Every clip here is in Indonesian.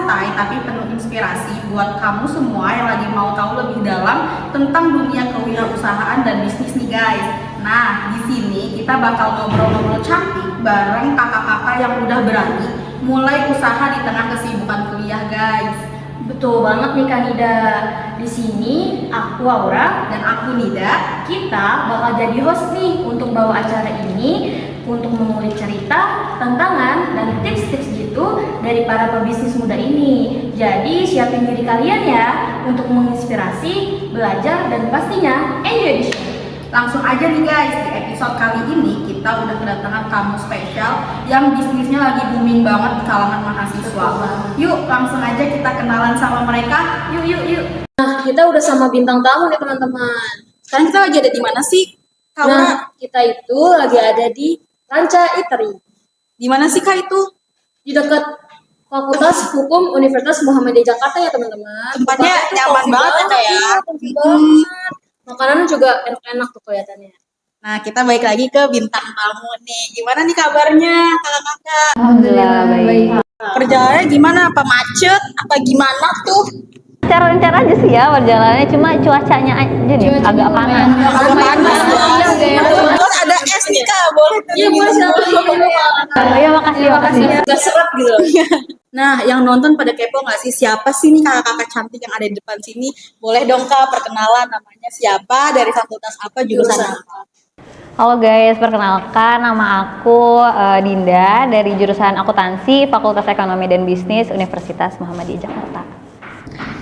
santai tapi penuh inspirasi buat kamu semua yang lagi mau tahu lebih dalam tentang dunia kewirausahaan dan bisnis nih guys. Nah, di sini kita bakal ngobrol-ngobrol cantik bareng kakak-kakak yang udah berani mulai usaha di tengah kesibukan kuliah guys. Betul banget nih Kak Nida. Di sini aku Aura Dan aku Nida. kita bakal jadi host nih untuk bawa acara ini untuk mengulik cerita, tantangan, dan tips-tips gitu dari para pebisnis muda ini. Jadi siapin diri kalian ya untuk menginspirasi, belajar, dan pastinya enjoy the show. Langsung aja nih guys, di episode kali ini kita udah kedatangan tamu spesial yang bisnisnya lagi booming banget di kalangan mahasiswa. Yuk langsung aja kita kenalan sama mereka. Yuk. Nah, kita udah sama bintang tamu nih teman-teman. Sekarang kita lagi ada di mana sih? Kak Aura? Nah, kita itu lagi ada di Ranca Eatery. Di mana sih Kak itu? Di dekat Fakultas Hukum Universitas Muhammadiyah Jakarta ya teman-teman. Tempatnya Tempatnya tuh nyaman cozy banget ya, Kak, ya? cozy banget. Makanannya juga enak-enak tuh kelihatannya. Nah, kita balik lagi ke bintang tamu nih. Gimana nih kabarnya kakak-kakak? Alhamdulillah baik. Perjalanannya gimana? Apa macet? Apa gimana tuh? Lancar aja sih ya perjalanannya, cuma cuacanya aja nih agak panas. Agak panas ya. Terus ada es nih Kak, boleh? Iya, boleh sekali. Iya makasih. Gak seret gitu. Nah, yang nonton pada kepo nggak sih siapa sih nih kakak-kakak cantik yang ada di depan sini? Boleh dong Kak perkenalan namanya siapa, dari fakultas apa, jurusan apa? Halo guys, perkenalkan nama aku Dinda dari jurusan Akuntansi Fakultas Ekonomi dan Bisnis Universitas Muhammadiyah Jakarta.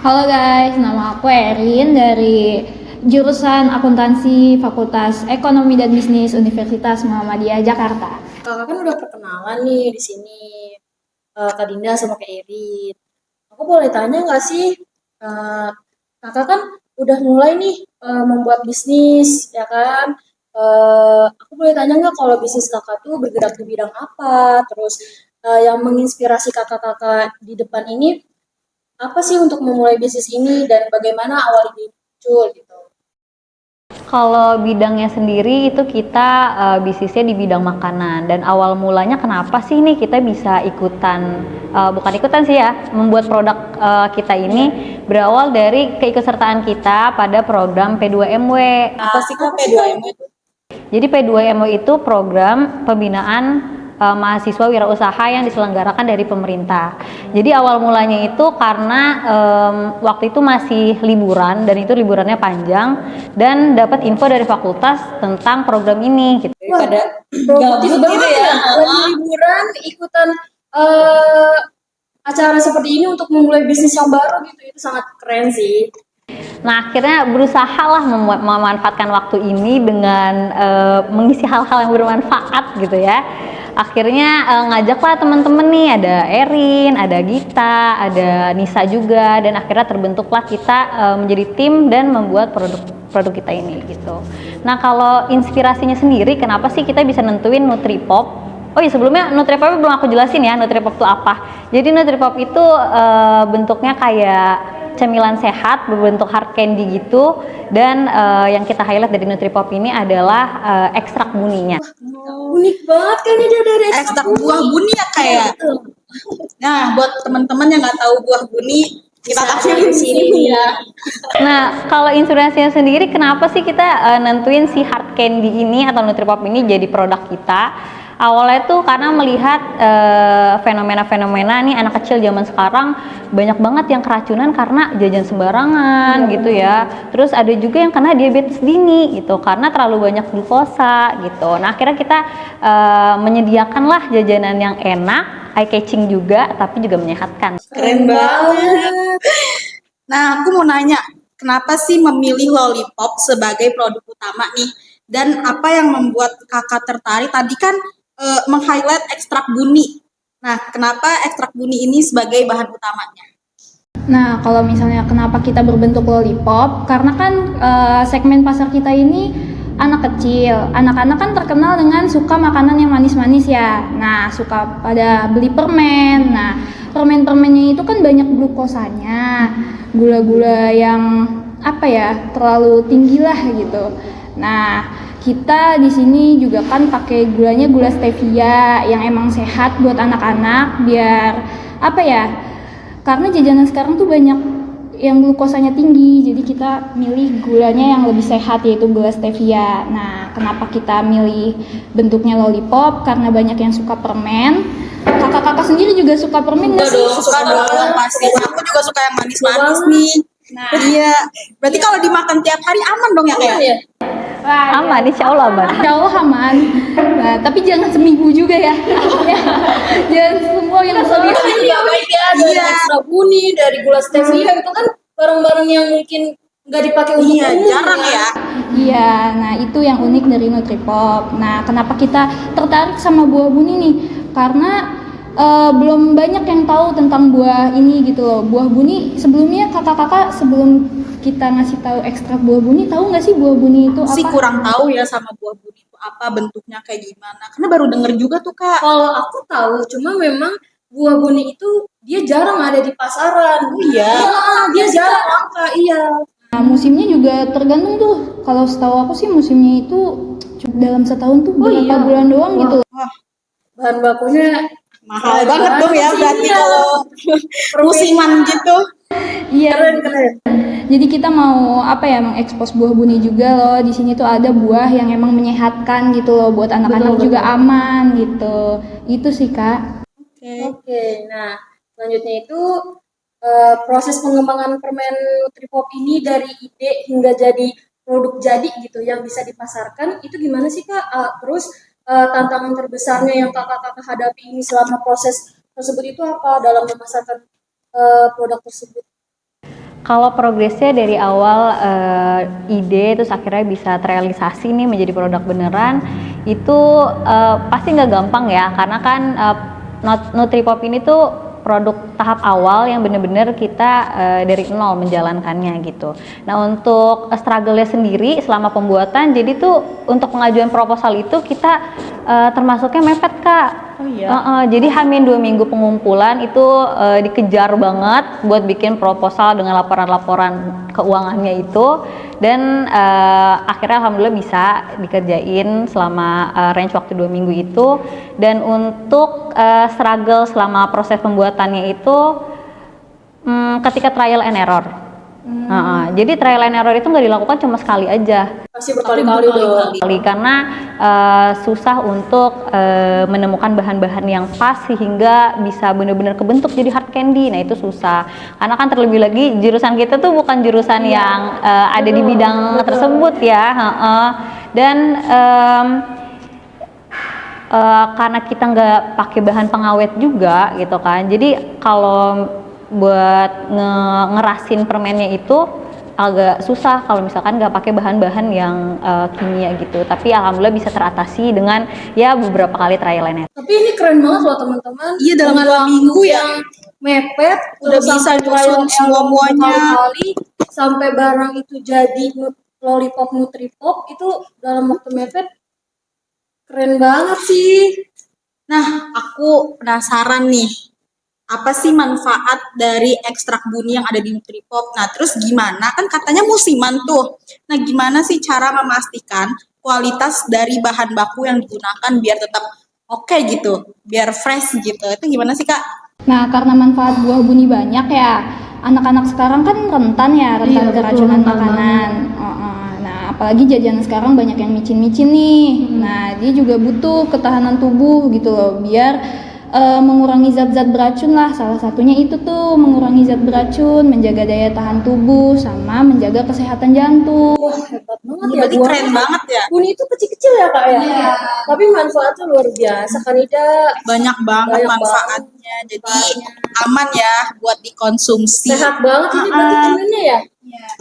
Halo guys, nama aku Erin dari jurusan Akuntansi Fakultas Ekonomi dan Bisnis Universitas Muhammadiyah Jakarta. Kakak kan udah perkenalan nih di sini. Kak Dinda sama Kak Erin. Aku boleh tanya nggak sih, kakak kan udah mulai nih membuat bisnis, ya kan? Aku boleh tanya nggak kalau bisnis kakak tuh bergerak di bidang apa? Terus yang menginspirasi kakak-kakak di depan ini apa sih untuk memulai bisnis ini dan bagaimana awal ini muncul gitu? Kalau bidangnya sendiri itu kita bisnisnya di bidang makanan, dan awal mulanya kenapa sih nih kita bisa ikutan, bukan ikutan sih ya, membuat produk kita ini berawal dari keikutsertaan kita pada program P2MW. Apa sih Kak P2M itu? Jadi P2MW itu program pembinaan mahasiswa wirausaha yang diselenggarakan dari pemerintah. Jadi awal mulanya itu karena waktu itu masih liburan, dan itu liburannya panjang, dan dapat info dari fakultas tentang program ini gitu. Pada produktif banget ya, lagi liburan ikutan acara seperti ini untuk memulai bisnis yang baru gitu, itu sangat keren sih. Nah, akhirnya berusahalah memanfaatkan waktu ini dengan mengisi hal-hal yang bermanfaat gitu ya. Akhirnya ngajaklah teman-teman nih, ada Erin, ada Gita, ada Nisa juga, dan akhirnya terbentuklah kita menjadi tim dan membuat produk kita ini gitu. Nah, kalau inspirasinya sendiri, kenapa sih kita bisa nentuin Nutripop? Oh iya, sebelumnya Nutripop belum aku jelasin ya, Nutripop itu apa. Jadi Nutripop itu bentuknya kayak cemilan sehat berbentuk hard candy gitu, dan yang kita highlight dari Nutripop ini adalah ekstrak buninya. Unik banget kan dia dari Ekstrak buah buni ya kayak. Nah, buat teman-teman yang nggak tahu buah buni, kita tampilin di sini ya. Nah, kalau inspirasinya sendiri, kenapa sih kita nentuin si hard candy ini atau Nutripop ini jadi produk kita? Awalnya tuh karena melihat fenomena-fenomena nih anak kecil zaman sekarang banyak banget yang keracunan karena jajan sembarangan gitu ya. Terus ada juga yang kena diabetes dini gitu karena terlalu banyak glukosa gitu. Nah, akhirnya kita menyediakanlah jajanan yang enak, eye catching juga, tapi juga menyehatkan. Keren banget. Nah, aku mau nanya, kenapa sih memilih Lollipop sebagai produk utama nih? Dan apa yang membuat kakak tertarik? Tadi kan meng-highlight ekstrak buni. Nah, kenapa ekstrak buni ini sebagai bahan utamanya? Nah, kalau misalnya kenapa kita berbentuk lollipop, karena kan segmen pasar kita ini anak kecil. Anak-anak kan terkenal dengan suka makanan yang manis-manis ya. Nah, suka pada beli permen. Nah, permen-permennya itu kan banyak glukosanya, gula-gula yang apa ya, terlalu tinggi lah gitu. Nah, kita di sini juga kan pakai gulanya gula stevia yang emang sehat buat anak-anak, biar apa ya, karena jajanan sekarang tuh banyak yang glukosanya tinggi, jadi kita milih gulanya yang lebih sehat yaitu gula stevia. Nah, kenapa kita milih bentuknya lollipop? Karena banyak yang suka permen. Kakak-kakak sendiri juga suka permen nggak sih? Suka dong pasti. Aku juga suka yang manis-manis nih. Nah, Iya. Berarti kalau dimakan tiap hari aman dong ya kayak? ya? Aman, insya Allah aman. Insya Allah aman. Nah, tapi jangan seminggu juga ya. Jangan semua yang Soalnya kan juga baik ya, dari Iya. extra buni, dari gula stevia itu kan barang-barang yang mungkin nggak dipakai untuk Iya, umum jarang ya. Iya, nah itu yang unik dari Nutripop. Nah, kenapa kita tertarik sama buah buni nih? Karena belum banyak yang tahu tentang buah ini gitu loh. Buah buni sebelumnya kakak-kakak sebelum kita ngasih tahu ekstrak buah buni, tahu nggak sih buah buni itu apa? Sih kurang tahu ya sama buah buni itu apa, bentuknya kayak gimana. Karena baru denger juga tuh Kak. Kalau aku tahu, cuma memang buah buni itu dia jarang ada di pasaran. iya? Dia jarang langka, iya. Nah, musimnya juga tergantung tuh. Kalau setahu aku sih musimnya itu dalam setahun tuh beberapa bulan doang gitu loh. Wah, Bahan bakunya mahal banget dong ya berarti Iya. kalau musiman gitu. Iya. keren. Jadi kita mau apa ya mengekspos buah buni juga loh. Di sini tuh ada buah yang emang menyehatkan gitu loh buat anak-anak Betul, juga aman gitu. Itu sih Kak. Oke, nah selanjutnya itu proses pengembangan permen Nutripop ini dari ide hingga jadi produk jadi gitu yang bisa dipasarkan itu gimana sih Kak? Terus tantangan terbesarnya yang kakak-kakak hadapi ini selama proses tersebut itu apa dalam memasarkan produk tersebut? Kalau progresnya dari awal ide terus akhirnya bisa terrealisasi nih menjadi produk beneran itu pasti nggak gampang ya karena kan Nutripop ini tuh produk tahap awal yang bener-bener kita dari nol menjalankannya gitu. Nah untuk struggle-nya sendiri selama pembuatan jadi tuh untuk pengajuan proposal itu kita termasuknya mepet Kak. Oh iya. Jadi Hamin 2 minggu pengumpulan itu dikejar banget buat bikin proposal dengan laporan-laporan keuangannya itu dan akhirnya alhamdulillah bisa dikerjain selama range waktu 2 minggu itu dan untuk struggle selama proses pembuatannya itu ketika trial and error. Jadi trial and error itu nggak dilakukan cuma sekali aja. Pasti berkali-kali dong. Karena susah untuk menemukan bahan-bahan yang pas sehingga bisa benar-benar kebentuk jadi hard candy. Nah itu susah karena kan terlebih lagi jurusan kita tuh bukan jurusan yang ada di bidang tersebut ya. Dan karena kita nggak pakai bahan pengawet juga gitu kan, jadi kalau buat ngerasin permennya itu agak susah kalau misalkan nggak pakai bahan-bahan yang kimia gitu. Tapi alhamdulillah bisa teratasi dengan ya beberapa kali trial and error. Tapi ini keren banget loh teman-teman. Iya, dalam Dengan 2 waktu minggu ya. yang mepet Udah terus bisa sampai trial nyusun and semua-muanya. error berkali-kali, sampai barang itu jadi lollipop Nutripop itu dalam waktu mepet keren banget sih. Nah, aku penasaran nih. Apa sih manfaat dari ekstrak buni yang ada di Nutripop? Nah, terus gimana? Kan katanya musiman tuh. Nah, gimana sih cara memastikan kualitas dari bahan baku yang digunakan biar tetap oke gitu, biar fresh gitu. Itu gimana sih, Kak? Nah, karena manfaat buah buni banyak ya, anak-anak sekarang kan rentan ya, rentan Iya, keracunan betul, makanan. Nah, apalagi jajanan sekarang banyak yang micin-micin nih. Nah, dia juga butuh ketahanan tubuh gitu loh, biar mengurangi zat-zat beracun lah. Salah satunya itu tuh mengurangi zat beracun, menjaga daya tahan tubuh, sama menjaga kesehatan jantung. Wah, hebat banget ya. Berarti buahnya. keren banget ya. Buni itu kecil-kecil ya Kak ya? Iya. Tapi manfaatnya luar biasa kan Ida. Banyak banget Banyak manfaatnya. Jadi aman ya buat dikonsumsi. Sehat banget ini berarti permennya ya?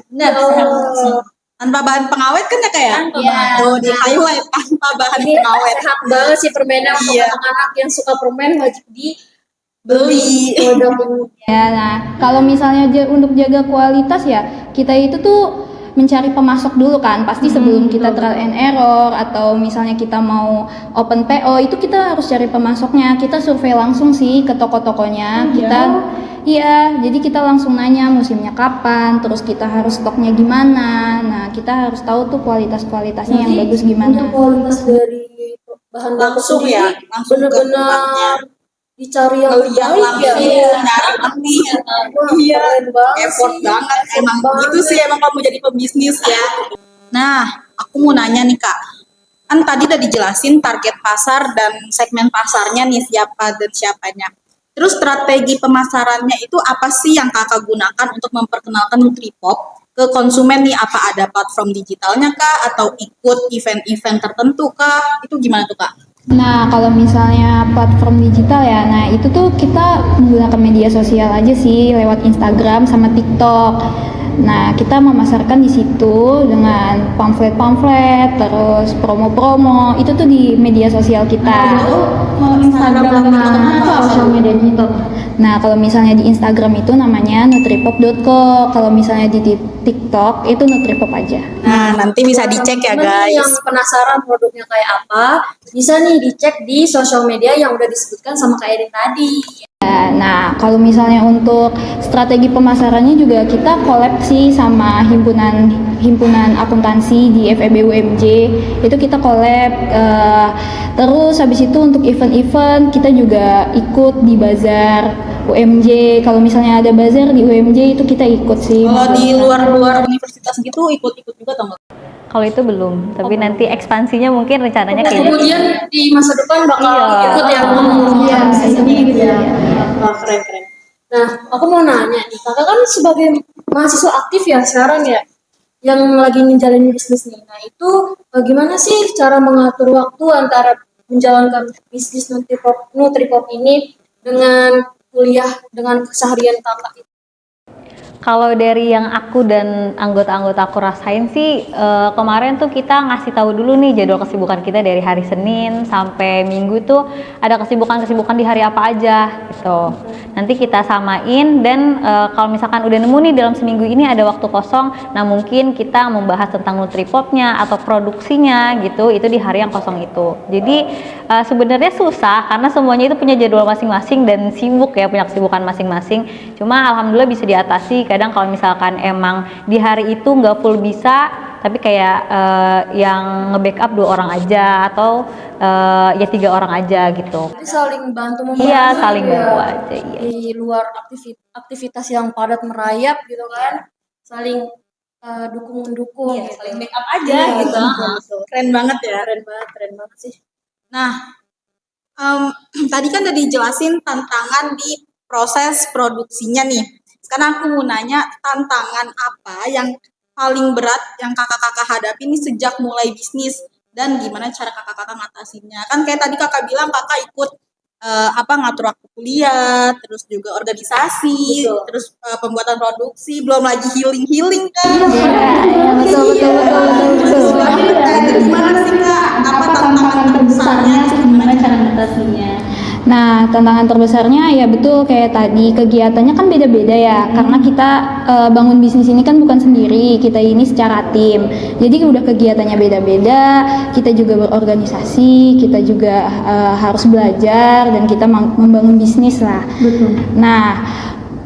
Benar, Oh. tanpa bahan pengawet kan ya kayak tuh di highlight tanpa bahan Ini pengawet. sehat banget sih permennya untuk Iya. anak-anak yang suka permen wajib Beli. produk ini. Ya, nah kalau misalnya untuk jaga kualitas ya kita itu tuh mencari pemasok dulu kan, pasti sebelum kita trial and error atau misalnya kita mau open PO itu kita harus cari pemasoknya. Kita survei langsung sih ke toko-tokonya. Iya, jadi kita langsung nanya musimnya kapan, terus kita harus stoknya gimana. Nah, kita harus tahu tuh kualitas-kualitasnya yang bagus Untuk gimana. kualitas dari bahan baku Langsung sendiri ya, langsung ke tempatnya. benar-benar dicari yang Ngeliat baik lah, ya. iya, nyari nanti. Wah, Iya, keren banget effort sih. banget emang Effort gitu banget. sih emang kamu jadi pebisnis ya. Nah, aku mau nanya nih Kak, kan tadi udah dijelasin target pasar dan segmen pasarnya nih siapa dan siapanya. Terus strategi pemasarannya itu apa sih yang Kakak gunakan untuk memperkenalkan Nutripop ke konsumen nih? Apa ada platform digitalnya Kak atau ikut event-event tertentu Kak? Itu gimana tuh Kak? Nah, kalau misalnya platform digital ya, nah itu tuh kita menggunakan media sosial aja sih lewat Instagram sama TikTok. Nah, kita memasarkan di situ dengan pamflet-pamflet, terus promo-promo, itu tuh di media sosial kita. Instagram sama sosial media itu. Nah, kalau misalnya di Instagram itu namanya nutripop.co, kalau misalnya di TikTok itu nutripop aja. Nah, nanti bisa dicek ya Teman-teman yang guys. penasaran produknya kayak apa, bisa nih dicek di sosial media yang udah disebutkan sama Kak Erin tadi. Nah, kalau misalnya untuk strategi pemasarannya juga kita collab sih sama himpunan akuntansi di FEB UMJ. Itu kita collab. Terus habis itu untuk event-event kita juga ikut di bazar UMJ. Kalau misalnya ada bazar di UMJ itu kita ikut sih. Kalau di luar-luar universitas gitu ikut-ikut juga atau enggak? Kalau itu belum, tapi nanti ekspansinya mungkin rencananya kayak gitu. Kemudian di masa depan bakal Iya. ikut ya. Iya, Ini gitu ya. iya. Wah, keren. Nah, aku mau nanya nih, kakak kan sebagai mahasiswa aktif ya sekarang ya, yang lagi menjalani bisnis nih. Nah, itu bagaimana sih cara mengatur waktu antara menjalankan bisnis Nutripop ini dengan kuliah, dengan keseharian kakak itu? Kalau dari yang aku dan anggota-anggota aku rasain sih, kemarin tuh kita ngasih tahu dulu nih jadwal kesibukan kita dari hari Senin sampai Minggu tuh ada kesibukan-kesibukan di hari apa aja gitu. Nanti kita samain dan kalau misalkan udah nemu nih dalam seminggu ini ada waktu kosong, nah mungkin kita membahas tentang Nutripopnya atau produksinya gitu, itu di hari yang kosong itu. Jadi sebenarnya susah karena semuanya itu punya jadwal masing-masing dan sibuk ya, punya kesibukan masing-masing. Cuma alhamdulillah bisa diatasi. Kadang kalau misalkan emang di hari itu nggak full bisa, tapi kayak yang nge-backup 2 orang aja atau ya 3 orang aja gitu. Jadi saling bantu membantu. Iya, saling ya. bantu aja. Iya. Di luar aktivitas yang padat merayap gitu kan, saling dukung mendukung. Iya, gitu. saling backup aja Iya, gitu. betul. Keren banget ya. Keren banget sih. Nah, tadi kan udah dijelasin tantangan di proses produksinya nih. Sekarang aku mau nanya tantangan apa yang paling berat yang kakak-kakak hadapi nih sejak mulai bisnis dan gimana cara kakak-kakak ngatasinnya. Kan kayak tadi kakak bilang kakak ikut ngatur waktu kuliah, terus juga organisasi, Betul. terus pembuatan produksi, belum lagi healing kan. betul. Nah, itu gimana sih kak? Apa tantangan terbesarnya? Terus gimana cara mengatasinya? Nah, tantangan terbesarnya ya betul kayak tadi, kegiatannya kan beda-beda ya, karena kita bangun bisnis ini kan bukan sendiri, kita ini secara tim. Jadi udah kegiatannya beda-beda, kita juga berorganisasi, kita juga harus belajar dan kita membangun bisnis lah. Betul. Nah,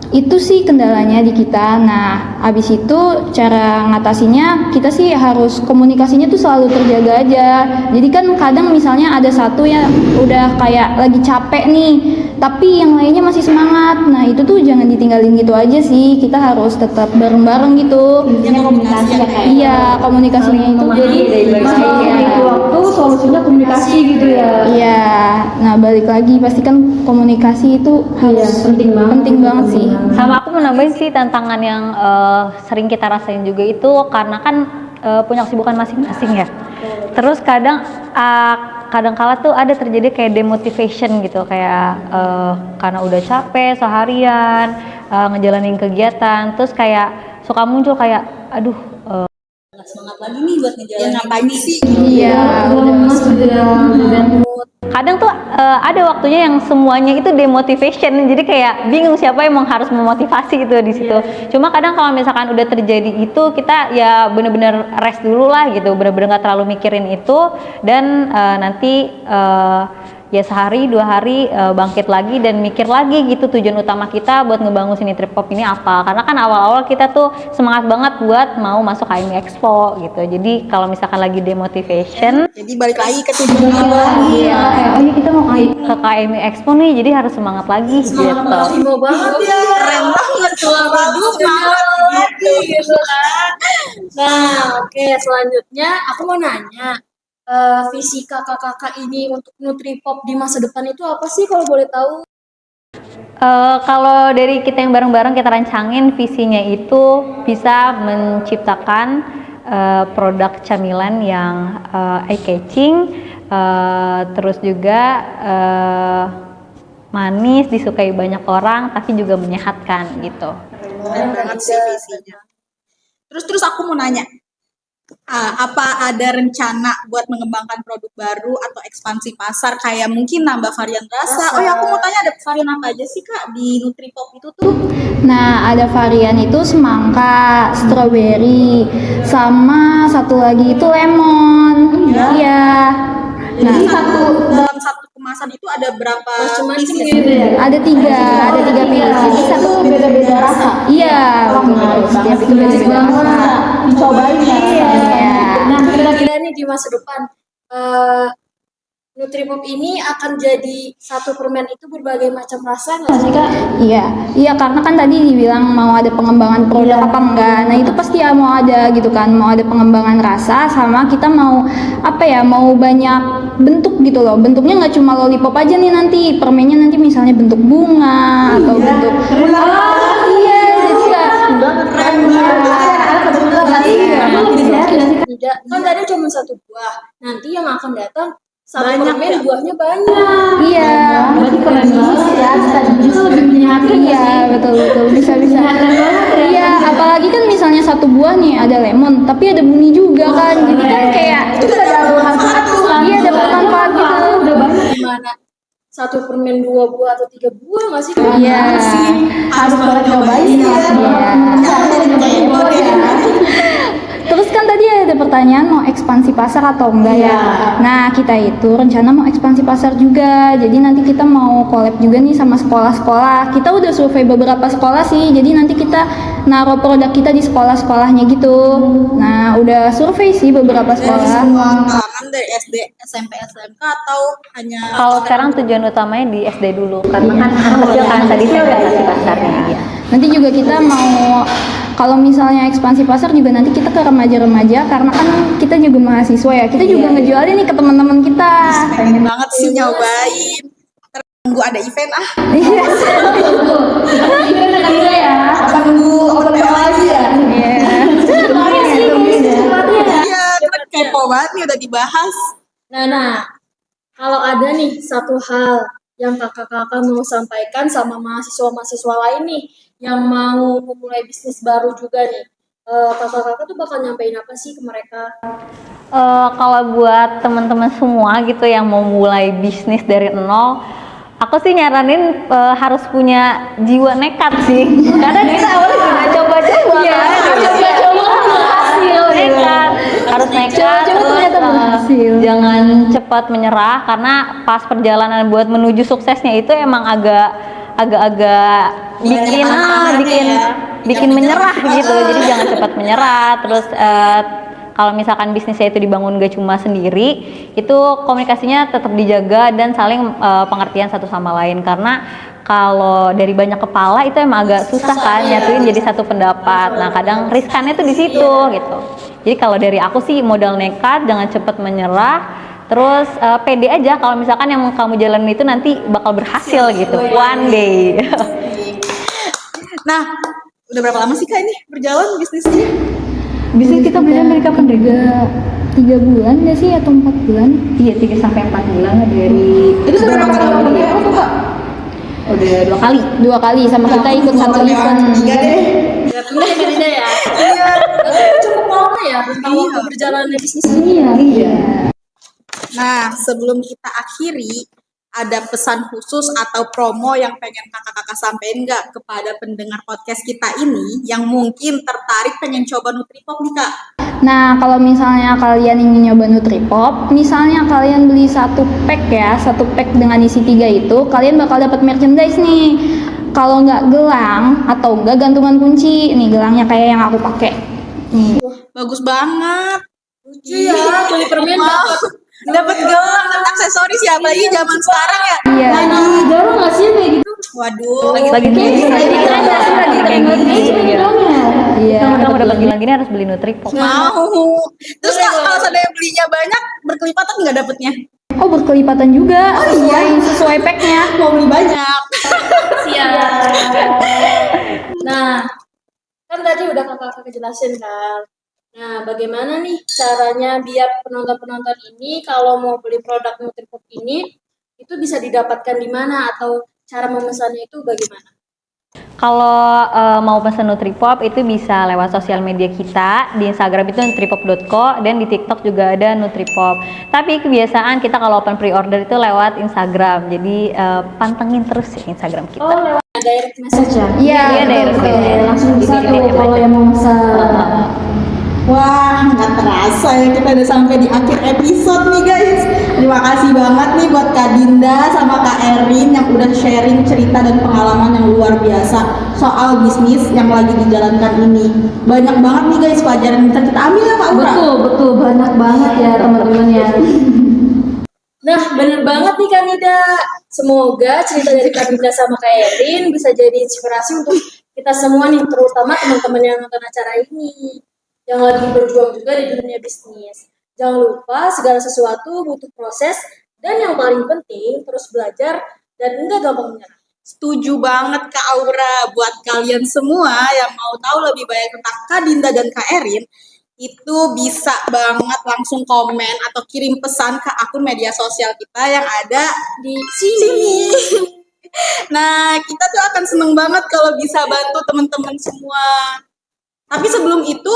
itu sih kendalanya di kita. Nah, habis itu cara ngatasinya kita sih harus komunikasinya tuh selalu terjaga aja. Jadi kan kadang misalnya ada satu yang udah kayak lagi capek nih, tapi yang lainnya masih semangat. Nah, itu tuh jangan ditinggalin gitu aja sih. Kita harus tetap bareng-bareng gitu. Intinya komunikasi ya kak? Iya, komunikasinya itu jadi Masalah itu waktu solusinya komunikasi gitu ya. iya. Nah, balik lagi pasti kan komunikasi itu harus penting banget sih. Sama aku mau nambahin sih tantangan yang sering kita rasain juga itu karena kan punya kesibukan masing-masing ya. Terus kadang kala tuh ada terjadi kayak demotivation gitu, kayak karena udah capek seharian ngejalanin kegiatan, terus kayak suka muncul kayak aduh Nggak semangat lagi nih buat ngejalanin ngapain sih? Iya, kadang tuh ada waktunya yang semuanya itu demotivation, jadi kayak bingung siapa yang harus memotivasi gitu di situ. Cuma kadang kalau misalkan udah terjadi itu kita ya bener-bener rest dulu lah gitu, bener-bener nggak terlalu mikirin itu dan nanti ya sehari 2 hari bangkit lagi dan mikir lagi gitu tujuan utama kita buat ngebangun si Nutripop ini apa. Karena kan awal-awal kita tuh semangat banget buat mau masuk KMI Expo gitu. Jadi kalau misalkan lagi demotivation, Jadi balik lagi ke tujuan lagi. oh iya kita mau ke KMI Expo nih, jadi harus semangat lagi gitu. Mau banget ya. Keren banget. Waduh, gitu kan. Nah, oke, selanjutnya aku mau nanya, visi kakak-kakak ini untuk Nutripop di masa depan itu apa sih kalau boleh tahu? Kalau dari kita yang bareng-bareng kita rancangin visinya itu bisa menciptakan produk camilan yang eye catching, terus juga manis, disukai banyak orang, tapi juga menyehatkan gitu. Keren banget sih visinya. Terus aku mau nanya, apa ada rencana buat mengembangkan produk baru atau ekspansi pasar kayak mungkin nambah varian rasa? Oh ya, aku mau tanya ada varian apa aja sih Kak di Nutripop itu tuh? Nah, ada varian itu semangka, strawberry, sama satu lagi itu lemon. Iya. Nah, Jadi dalam satu kemasan itu ada berapa Macam-macam pieces? gitu ya. ada tiga pilih. Jadi satu beda-beda rasa. Iya, betul. Setiap itu beda-beda rasa. Dicobain ya. Iya. Nah, kira-kira nih di masa depan Nutripop ini akan jadi satu permen itu berbagai macam rasa nggak sih Kak? Iya, karena kan tadi dibilang mau ada pengembangan produk apa enggak. Nah, itu pasti ya mau ada gitu kan, mau ada pengembangan rasa sama kita mau mau banyak bentuk gitu loh. Bentuknya nggak cuma lollipop aja nih nanti, permennya nanti misalnya bentuk bunga atau bentuk iya, jadi Tidak, kan tadi cuma satu buah. Nanti yang akan datang satu permen buahnya banyak. iya. Berarti keren banget ya, bisa lebih menyehatkan. Iya, betul bisa. Iya, apalagi kan misalnya satu buah nih ada lemon, tapi ada bunyi juga kan. Jadi kan kayak itu ada manfaat kan. Iya, ada manfaat gitu. Udah banyak gimana? Satu permen 2 buah atau 3 buah nggak sih? Iya. Harus banget nyobain ya. Terus kan tadi ada pertanyaan mau ekspansi pasar atau enggak ya? Nah, kita itu rencana mau ekspansi pasar juga. Jadi nanti kita mau collab juga nih sama sekolah-sekolah. Kita udah survei beberapa sekolah sih. Jadi nanti kita naruh produk kita di sekolah-sekolahnya gitu. Nah, udah survei sih beberapa sekolah. Semua kalangan dari SD, SMP, SMK atau hanya Kalau sekarang tujuan utamanya di SD dulu, karena kan anak kecil kan tadi segmentasi pasarnya. Iya. Nanti juga kita mau kalau misalnya ekspansi pasar juga nanti kita ke remaja-remaja karena kan kita juga mahasiswa ya. Kita juga ngejualin nih ke teman-teman kita. pengen banget sih nyobain. Tunggu ada event Iya. Apa nunggu open PO lagi ya? Iya. Iya, kita kepo banget nih udah dibahas. Nah, kalau ada nih satu hal yang kakak-kakak mau sampaikan sama mahasiswa-mahasiswa lain nih yang mau memulai bisnis baru juga nih, kakak-kakak tuh bakal nyampein apa sih ke mereka? Kalau buat teman-teman semua gitu yang mau mulai bisnis dari nol, aku sih nyaranin harus punya jiwa nekat sih. Karena kita awalnya juga coba-coba kan. Nekat, harus nekat, terus jangan cepat menyerah karena pas perjalanan buat menuju suksesnya itu emang agak-agak bikin menyerah gitu. Jadi jangan cepat menyerah. Terus kalau misalkan bisnisnya itu dibangun gak cuma sendiri, itu komunikasinya tetap dijaga dan saling pengertian satu sama lain. Karena kalau dari banyak kepala itu emang agak susah kan nyatuin jadi satu pendapat. Nah, kadang riskannya tuh di situ gitu. Jadi kalau dari aku sih modal nekat, jangan cepat menyerah. Terus pede aja kalau misalkan yang kamu jalanin itu nanti bakal berhasil gitu one day. Nah, udah berapa lama sih Kak ini berjalan bisnisnya? Bisnis kita berjalan dari kapan deh? 3 bulan nggak sih atau 4 bulan? Iya, 3 sampai 4 bulan lah dari Itu udah berapa kali apa Kak? udah 2 kali. 2 kali sama kita ikut satu event. 3 deh. Ya, beda ya. Iya. Cukup lama ya tentang waktu berjalannya bisnis. Iya. Nah, sebelum kita akhiri, ada pesan khusus atau promo yang pengen kakak-kakak sampaikan nggak kepada pendengar podcast kita ini yang mungkin tertarik pengen coba Nutripop nih Kak? Nah, kalau misalnya kalian ingin nyoba Nutripop, misalnya kalian beli satu pack dengan isi 3 itu, kalian bakal dapat merchandise nih. Kalau nggak gelang atau enggak gantungan kunci, nih gelangnya kayak yang aku pakai. Nih. Bagus banget. Lucu ya, beli permen Dapat gelang dan aksesoris ya, apalagi zaman sekarang ya. Iya. lagi galau nggak sih kayak gitu? Waduh, Lagi Kayaknya lagi tren nggak sih? Lagi tren banget nih gelang-gelangnya. Iya. Kalau kamu dapat gelang gini harus beli Nutripop. mau. Terus kalau seandainya belinya banyak, berkelipatan nggak dapetnya? Oh, berkelipatan juga sesuai packnya. Mau beli banyak. Nah, kan tadi udah kakak jelasin kan. Nah, bagaimana nih caranya biar penonton-penonton ini kalau mau beli produk Nutripop ini itu bisa didapatkan di mana atau cara memesannya itu bagaimana? Kalau mau pesan Nutripop itu bisa lewat sosial media kita. Di Instagram itu nutripop.co dan di TikTok juga ada Nutripop. Tapi kebiasaan kita kalau open pre-order itu lewat Instagram. Jadi pantengin terus ya Instagram kita. Oh, lewat direct message ya? Iya, Iya, betul. direct. Langsung bisa Ini tuh DM kalau aja. yang mau pesan. Wah, nggak terasa ya kita udah sampai di akhir episode nih guys. Terima kasih banget nih buat Kak Dinda sama Kak Erin yang udah sharing cerita dan pengalaman yang luar biasa soal bisnis yang lagi dijalankan ini. Banyak banget nih guys pelajaran yang bisa kita ambil ya Kak Ura. Betul, banyak banget ya teman-teman ya. Nah, bener banget nih Kak Nida. Semoga cerita dari Kak Nida sama Kak Erin bisa jadi inspirasi untuk kita semua nih, terutama teman-teman yang nonton acara ini, yang lagi berjuang juga di dunia bisnis. Jangan lupa segala sesuatu butuh proses dan yang paling penting terus belajar dan enggak gampang menyerah. Setuju banget Kak Aura. Buat kalian semua yang mau tahu lebih banyak tentang Kak Dinda dan Kak Erin, itu bisa banget langsung komen atau kirim pesan ke akun media sosial kita yang ada Di sini. Nah, kita tuh akan seneng banget kalau bisa bantu teman-teman semua. Tapi sebelum itu,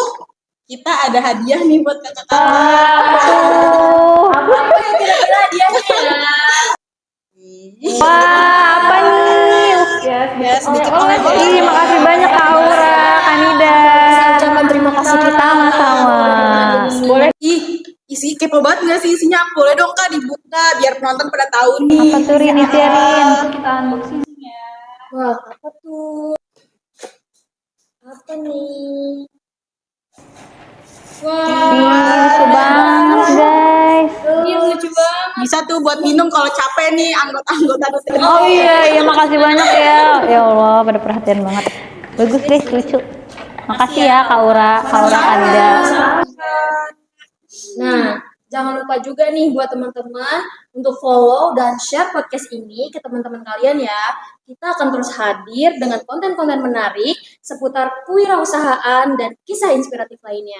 kita ada hadiah nih buat kakak-kakak. Apa yang kira-kira hadiahnya? Wah, apa nih? Ya, sedikit oleh-oleh. Ih, makasih banyak Kak Aura, Kanida. Ucapan terima kasih kita Sama-sama. Boleh. Isi kepo banget nggak sih isinya? Boleh dong Kak dibuka biar penonton pada tahu nih. Apa tuh Rin, Rin? Kita unboxing. Wah, apa tuh? Apa nih? Lucu banget guys. Iya, lucu banget. Bisa tuh buat minum kalau capek nih anggota-anggota Nutripop. Oh iya, makasih banyak ya. Ya Allah, pada perhatian banget. Bagus guys, lucu. Makasih ya Kak Aura, Kanida. Nah, jangan lupa juga nih buat teman-teman untuk follow dan share podcast ini ke teman-teman kalian ya. Kita akan terus hadir dengan konten-konten menarik seputar kewirausahaan dan kisah inspiratif lainnya.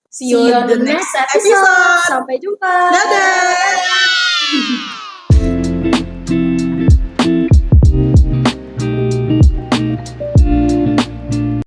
See you on the next episode. Sampai jumpa. Dadah.